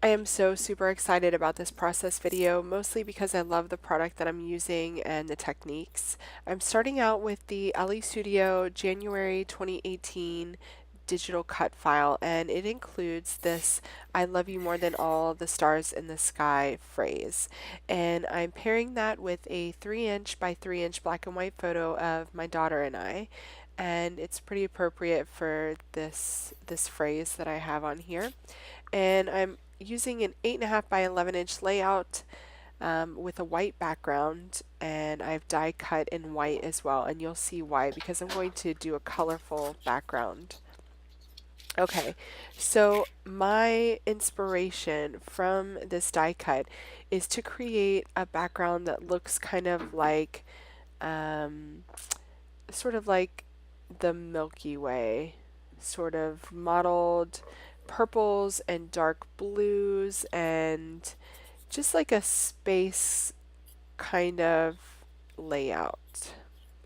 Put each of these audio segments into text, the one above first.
I am so super excited about this process video, mostly because I love the product that I'm using and the techniques. I'm starting out with the Elle Studio January 2018 digital cut file, and it includes this "I love you more than all the stars in the sky" phrase. And I'm pairing that with a 3" by 3" black and white photo of my daughter and I. And it's pretty appropriate for this phrase that I have on here. And I'm using an 8.5 by 11" layout with a white background, and I've die cut in white as well, and you'll see why, because I'm going to do a colorful background. Okay, so my inspiration from this die cut is to create a background that looks kind of like um, sort of like the Milky Way, sort of modeled purples and dark blues, and just like a space kind of layout,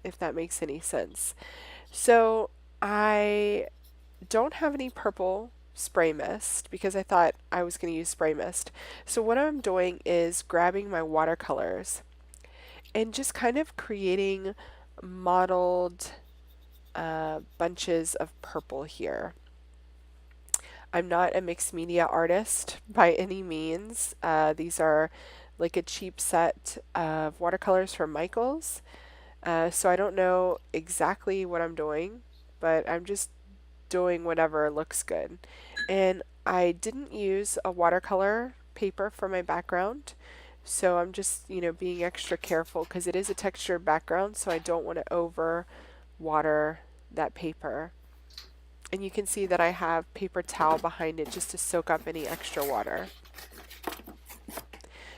if that makes any sense. So I don't have any purple spray mist because I thought I was going to use spray mist. So what I'm doing is grabbing my watercolors and just kind of creating modeled bunches of purple here. I'm not a mixed media artist by any means. These are like a cheap set of watercolors from Michaels. So I don't know exactly what I'm doing, but I'm just doing whatever looks good. And I didn't use a watercolor paper for my background. So I'm just, being extra careful because it is a textured background, so I don't want to over water that paper. And you can see that I have paper towel behind it just to soak up any extra water.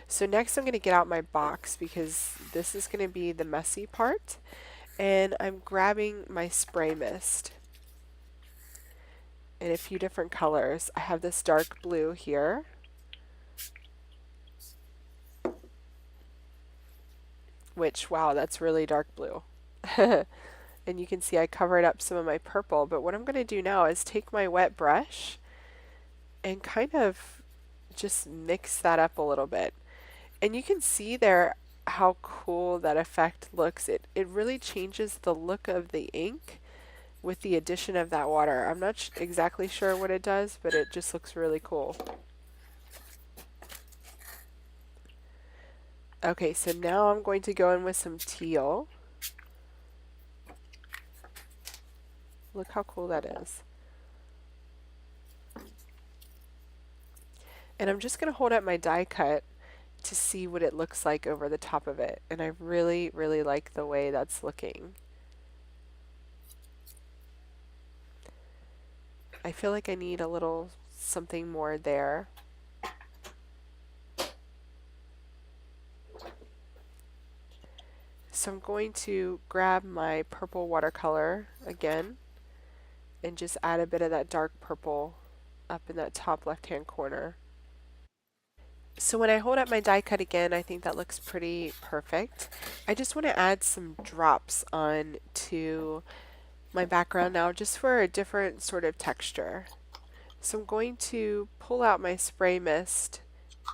So next I'm going to get out my box because this is going to be the messy part. And I'm grabbing my spray mist in a few different colors. I have this dark blue here. Which, wow, that's really dark blue. And you can see I covered up some of my purple, but what I'm going to do now is take my wet brush and kind of just mix that up a little bit. And you can see there how cool that effect looks. It really changes the look of the ink with the addition of that water. I'm not exactly sure what it does, but it just looks really cool. Okay, so now I'm going to go in with some teal. Look how cool that is. And I'm just going to hold up my die cut to see what it looks like over the top of it. And I really, really like the way that's looking. I feel like I need a little something more there. So I'm going to grab my purple watercolor again and just add a bit of that dark purple up in that top left-hand corner. So when I hold up my die cut again, I think that looks pretty perfect. I just want to add some drops on to my background now just for a different sort of texture. So I'm going to pull out my spray mist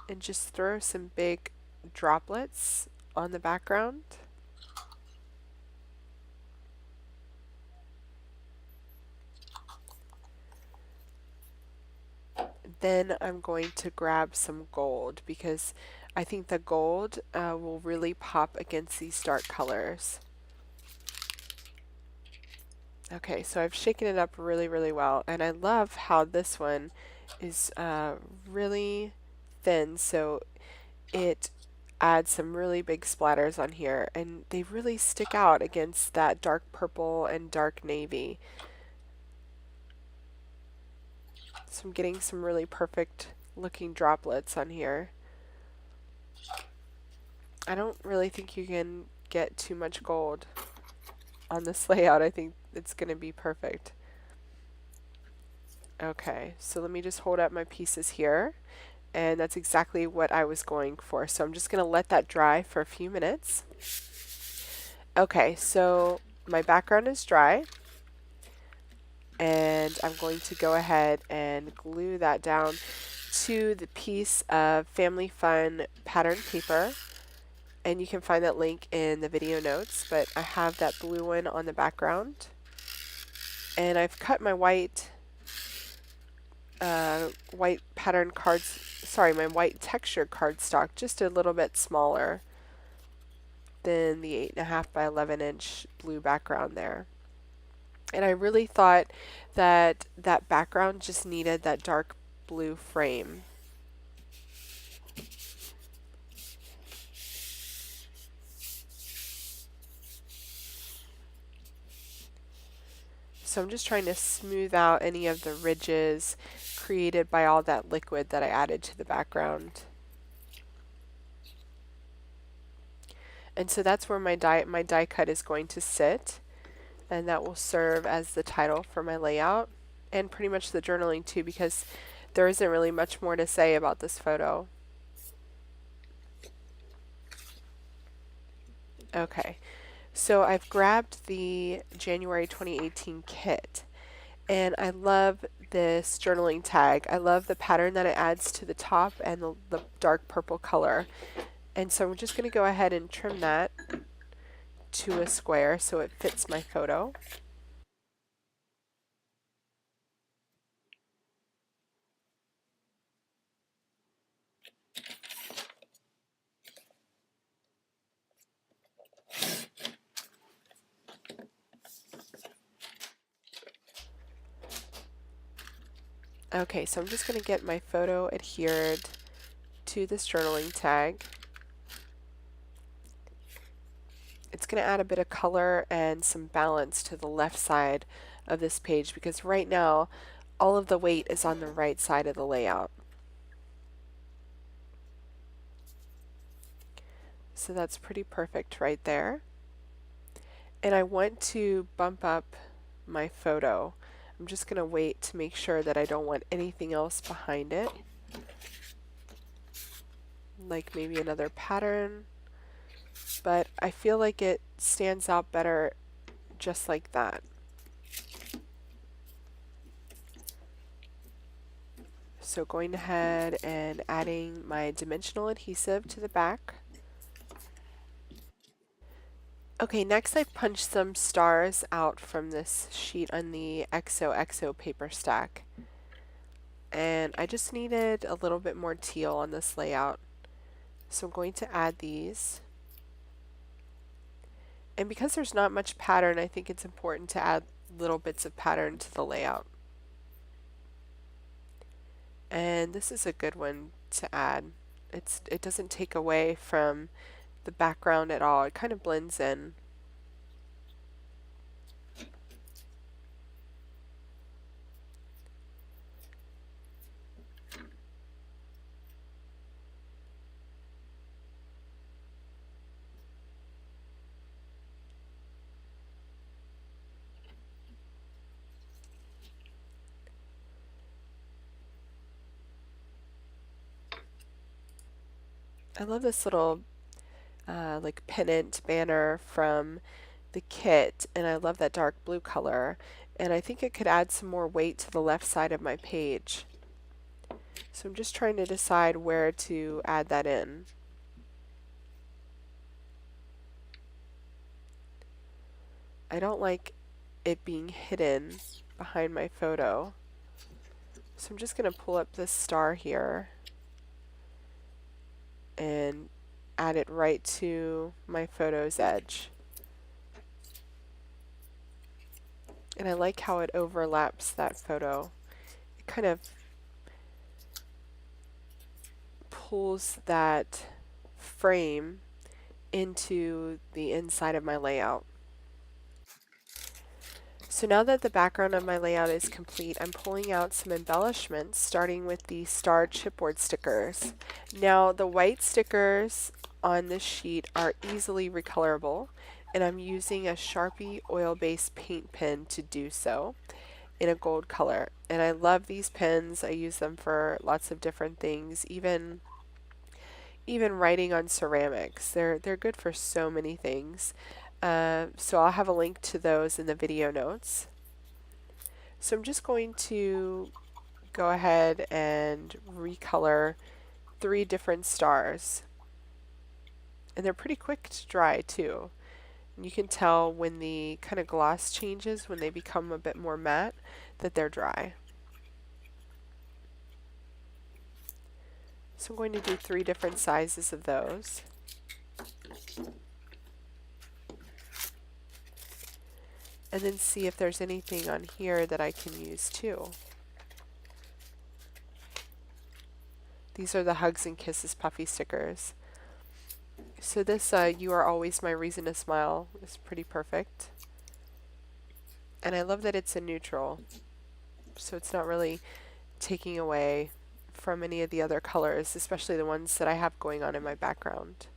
and just throw some big droplets on the background. Then I'm going to grab some gold because I think the gold will really pop against these dark colors. Okay, so I've shaken it up really, really well, and I love how this one is really thin, so it adds some really big splatters on here, and they really stick out against that dark purple and dark navy. So I'm getting some really perfect looking droplets on here. I don't really think you can get too much gold on this layout. I think it's going to be perfect. Okay, so let me just hold up my pieces here, and that's exactly what I was going for. So I'm just going to let that dry for a few minutes. Okay, so my background is dry, and I'm going to go ahead and glue that down. to the piece of Family Fun pattern paper, and you can find that link in the video notes, but I have that blue one on the background. And I've cut my white pattern cards, sorry, my white texture cardstock just a little bit smaller than the 8.5 by 11 inch blue background there. And I really thought that that background just needed that dark blue frame. So I'm just trying to smooth out any of the ridges created by all that liquid that I added to the background. And so that's where my die cut is going to sit, and that will serve as the title for my layout and pretty much the journaling too, because there isn't really much more to say about this photo. Okay, so I've grabbed the January 2018 kit, and I love this journaling tag. I love the pattern that it adds to the top and the dark purple color. And so I'm just going to go ahead and trim that to a square so it fits my photo. Okay, so I'm just going to get my photo adhered to this journaling tag. It's going to add a bit of color and some balance to the left side of this page, because right now all of the weight is on the right side of the layout. So that's pretty perfect right there. And I want to bump up my photo. I'm just going to wait to make sure that I don't want anything else behind it, like maybe another pattern, but I feel like it stands out better just like that. So going ahead and adding my dimensional adhesive to the back. Okay, next I punched some stars out from this sheet on the XOXO paper stack. And I just needed a little bit more teal on this layout. So I'm going to add these. And because there's not much pattern, I think it's important to add little bits of pattern to the layout. And this is a good one to add. It doesn't take away from the background at all. It kind of blends in. I love this little like pennant banner from the kit, and I love that dark blue color, and I think it could add some more weight to the left side of my page. So I'm just trying to decide where to add that in. I don't like it being hidden behind my photo, so I'm just going to pull up this star here and add it right to my photo's edge. And I like how it overlaps that photo. It kind of pulls that frame into the inside of my layout. So now that the background of my layout is complete, I'm pulling out some embellishments, starting with the star chipboard stickers. Now the white stickers on this sheet are easily recolorable, and I'm using a Sharpie oil-based paint pen to do so in a gold color. And I love these pens. I use them for lots of different things, even writing on ceramics. They're good for so many things. So I'll have a link to those in the video notes. So I'm just going to go ahead and recolor 3 different stars. And they're pretty quick to dry too. And you can tell when the kind of gloss changes, when they become a bit more matte, that they're dry. So I'm going to do 3 different sizes of those. And then see if there's anything on here that I can use too. These are the Hugs and Kisses Puffy stickers. So this You Are Always My Reason to Smile is pretty perfect. And I love that it's a neutral, so it's not really taking away from any of the other colors, especially the ones that I have going on in my background.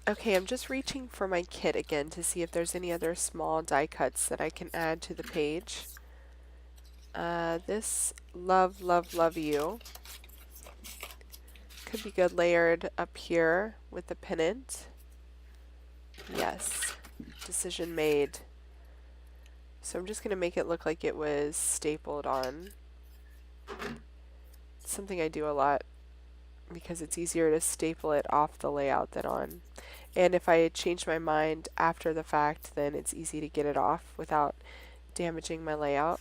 Okay, I'm just reaching for my kit again to see if there's any other small die cuts that I can add to the page. This Love, Love, Love You could be good layered up here with the pennant. Yes, decision made. So I'm just going to make it look like it was stapled on. It's something I do a lot because it's easier to staple it off the layout than on. And if I change my mind after the fact, then it's easy to get it off without damaging my layout.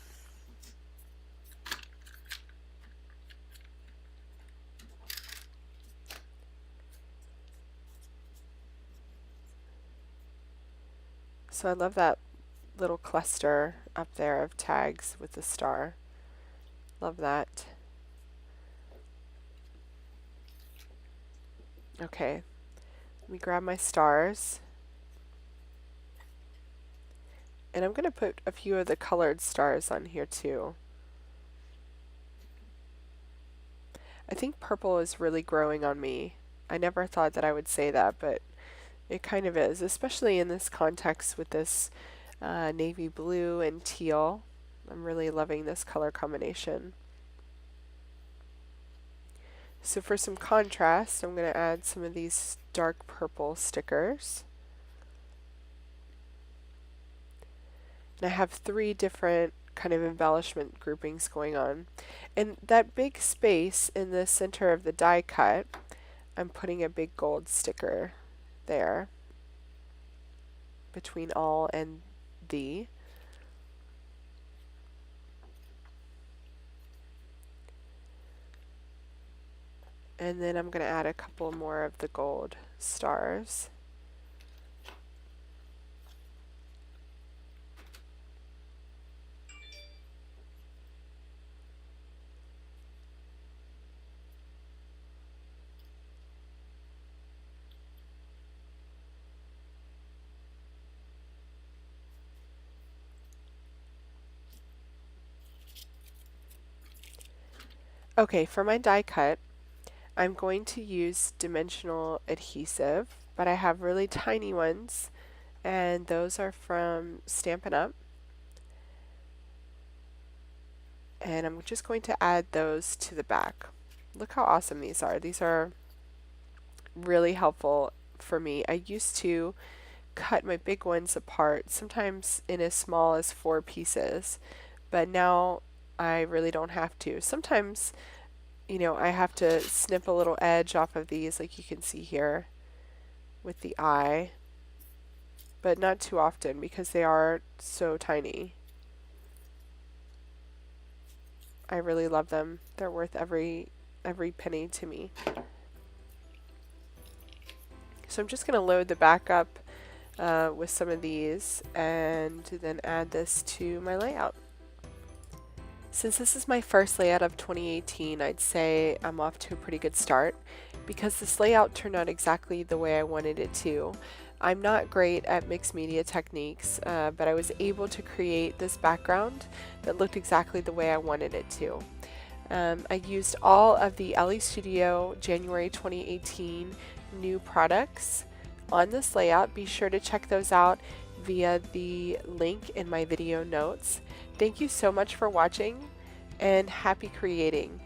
So I love that little cluster up there of tags with the star. Love that. Okay, let me grab my stars. And I'm going to put a few of the colored stars on here too. I think purple is really growing on me. I never thought that I would say that, but it kind of is, especially in this context with this navy blue and teal. I'm really loving this color combination. So for some contrast, I'm going to add some of these dark purple stickers. And I have 3 different kind of embellishment groupings going on. And that big space in the center of the die cut, I'm putting a big gold sticker there between all and the. And then I'm going to add a couple more of the gold stars. Okay, for my die cut, I'm going to use dimensional adhesive, but I have really tiny ones, and those are from Stampin' Up. And I'm just going to add those to the back. Look how awesome these are. These are really helpful for me. I used to cut my big ones apart, sometimes in as small as 4 pieces, but now I really don't have to. Sometimes, you know, I have to snip a little edge off of these, like you can see here with the eye, but not too often because they are so tiny. I really love them. They're worth every penny to me. So I'm just going to load the back up with some of these and then add this to my layout. Since this is my first layout of 2018, I'd say I'm off to a pretty good start because this layout turned out exactly the way I wanted it to. I'm not great at mixed media techniques, but I was able to create this background that looked exactly the way I wanted it to. I used all of the Elle Studio January 2018 new products on this layout. Be sure to check those out via the link in my video notes. Thank you so much for watching and happy creating.